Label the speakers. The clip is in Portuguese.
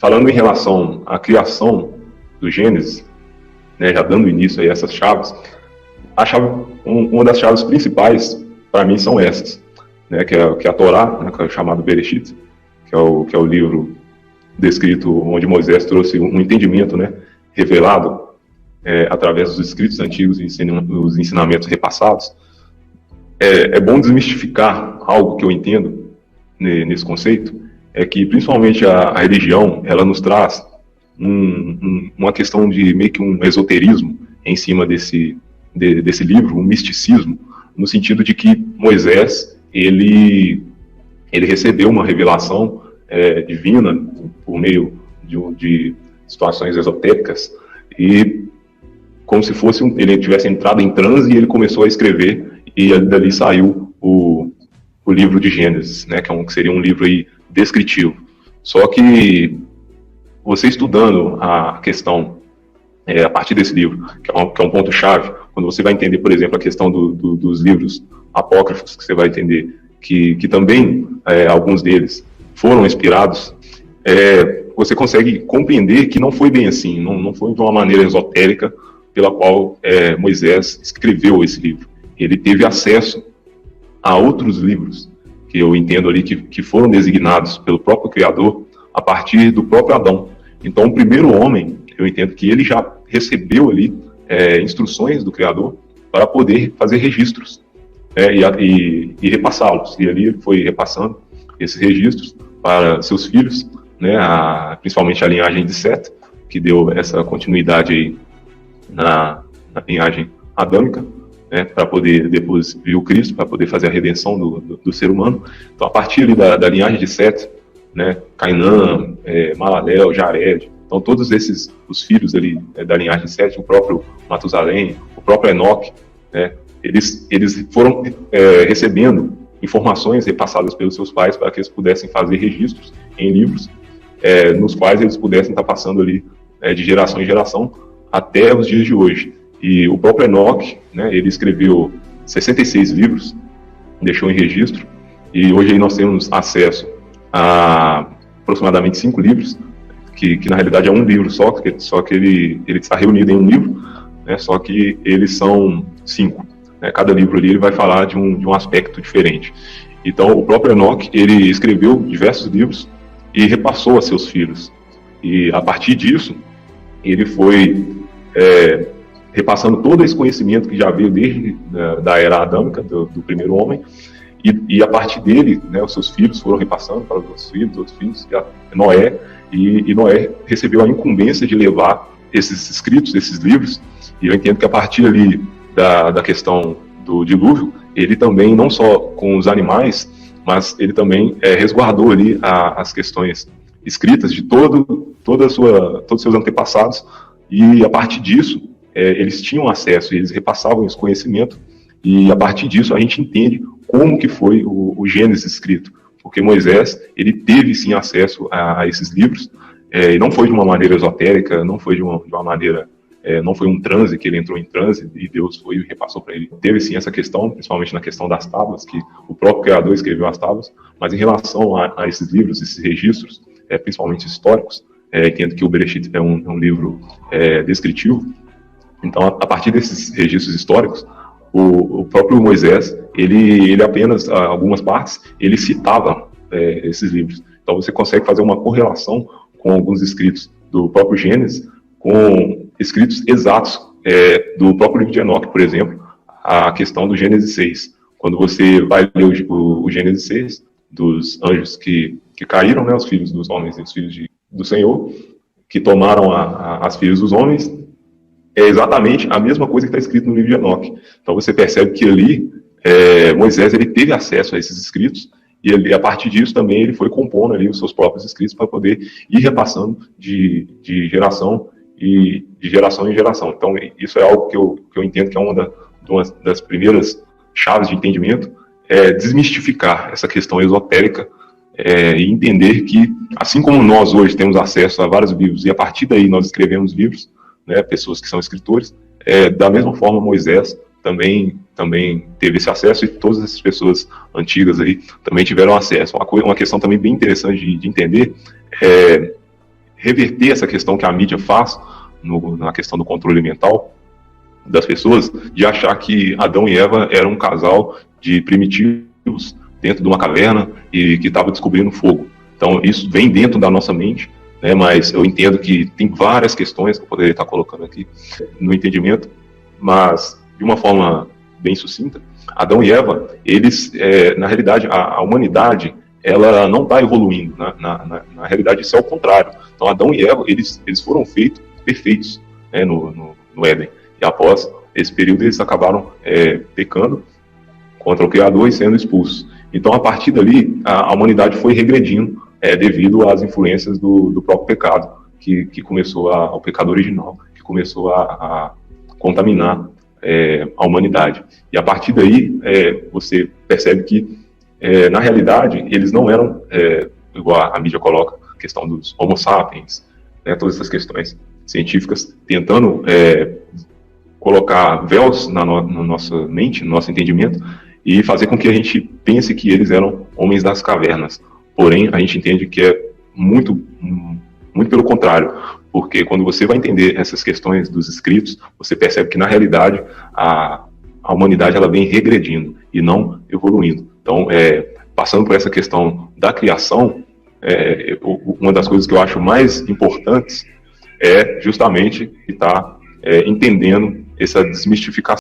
Speaker 1: falando em relação à criação do Gênesis, né, já dando início a essas chaves, uma das chaves principais para mim são essas, né, que é a Torá, né, que é o chamado Bereshit, que é o livro descrito onde Moisés trouxe um entendimento, né, revelado através dos escritos antigos e os ensinamentos repassados. É bom desmistificar algo que eu entendo nesse conceito, é que principalmente a religião, ela nos traz uma questão de meio que um esoterismo em cima desse livro, um misticismo, no sentido de que Moisés, ele recebeu uma revelação divina por meio de situações esotéricas, e como se fosse ele tivesse entrado em transe e ele começou a escrever, e dali saiu o livro de Gênesis, né, que seria um livro aí descritivo. Só que você estudando a questão a partir desse livro, que é um ponto-chave, quando você vai entender, por exemplo, a questão dos livros apócrifos, que você vai entender que também alguns deles foram inspirados, você consegue compreender que não foi bem assim, não foi de uma maneira esotérica pela qual Moisés escreveu esse livro. Ele teve acesso a outros livros, que eu entendo ali que foram designados pelo próprio Criador a partir do próprio Adão. Então, o primeiro homem, eu entendo que ele já recebeu ali instruções do Criador para poder fazer registros e repassá-los. E ali ele foi repassando esses registros para seus filhos, né, principalmente a linhagem de Sete, que deu essa continuidade aí na linhagem adâmica, né, para poder depois vir o Cristo, para poder fazer a redenção do ser humano. Então, a partir ali da linhagem de Sete, né, Cainã, Malalel, Jared, então todos os filhos ali da linhagem de Sete, o próprio Matusalém, o próprio Enoque, né, eles foram recebendo informações repassadas pelos seus pais para que eles pudessem fazer registros em livros, nos quais eles pudessem estar passando ali de geração em geração até os dias de hoje. E o próprio Enoque, né, ele escreveu 66 livros, deixou em registro, e hoje aí nós temos acesso a aproximadamente 5 livros, que na realidade é um livro só que ele está reunido em um livro, né, só que eles são 5. Né, cada livro ali ele vai falar de um aspecto diferente. Então, o próprio Enoque, ele escreveu diversos livros e repassou a seus filhos. E a partir disso, ele foi repassando todo esse conhecimento que já veio desde da era adâmica, do primeiro homem, e a partir dele, né, os seus filhos foram repassando para os outros filhos, Noé, e Noé recebeu a incumbência de levar esses escritos, esses livros, e eu entendo que a partir ali da questão do dilúvio, ele também, não só com os animais, mas ele também resguardou ali as questões escritas de todos os seus antepassados, e a partir disso, eles tinham acesso, eles repassavam esse conhecimento, e a partir disso a gente entende como que foi o Gênesis escrito, porque Moisés, ele teve sim acesso a esses livros, e não foi de uma maneira esotérica, não foi de uma maneira, não foi um transe, que ele entrou em transe e Deus foi e repassou para ele. Teve sim essa questão, principalmente na questão das tábuas, que o próprio Criador escreveu as tábuas, mas em relação a esses livros, esses registros, principalmente históricos, entendo que o Bereshit é um livro descritivo. Então, a partir desses registros históricos, o próprio Moisés, ele apenas, algumas partes, ele citava esses livros. Então, você consegue fazer uma correlação com alguns escritos do próprio Gênesis, com escritos exatos do próprio livro de Enoque, por exemplo, a questão do Gênesis 6. Quando você vai ler o Gênesis 6, dos anjos que caíram, né, os filhos dos homens e os filhos do Senhor, que tomaram as filhas dos homens, é exatamente a mesma coisa que está escrito no livro de Enoque. Então você percebe que ali Moisés ele teve acesso a esses escritos, e a partir disso também ele foi compondo ali os seus próprios escritos para poder ir repassando de geração e de geração em geração. Então isso é algo que eu entendo que é uma das primeiras chaves de entendimento, desmistificar essa questão esotérica, e entender que, assim como nós hoje temos acesso a vários livros, e a partir daí nós escrevemos livros, né, pessoas que são escritores, da mesma forma Moisés também teve esse acesso, e todas essas pessoas antigas aí também tiveram acesso. Uma questão também bem interessante de entender reverter essa questão que a mídia faz na questão do controle mental das pessoas, de achar que Adão e Eva eram um casal de primitivos dentro de uma caverna e que estava descobrindo fogo. Então isso vem dentro da nossa mente, né, mas eu entendo que tem várias questões que eu poderia estar colocando aqui no entendimento, mas de uma forma bem sucinta, Adão e Eva, eles, na realidade, a humanidade, ela não está evoluindo, né? Na realidade isso é o contrário. Então Adão e Eva, eles foram feitos perfeitos, né, no Éden, e após esse período eles acabaram pecando contra o Criador e sendo expulsos. Então a partir dali a humanidade foi regredindo devido às influências do próprio pecado, que começou o pecado original, que começou a contaminar a humanidade. E a partir daí você percebe que na realidade eles não eram igual a mídia coloca, a questão dos homo sapiens, né, todas essas questões científicas tentando colocar véus na nossa mente, no nosso entendimento, e fazer com que a gente pense que eles eram homens das cavernas. Porém, a gente entende que é muito pelo contrário, porque quando você vai entender essas questões dos escritos, você percebe que na realidade a humanidade ela vem regredindo e não evoluindo. Então, passando por essa questão da criação, uma das coisas que eu acho mais importantes é justamente estar entendendo essa desmistificação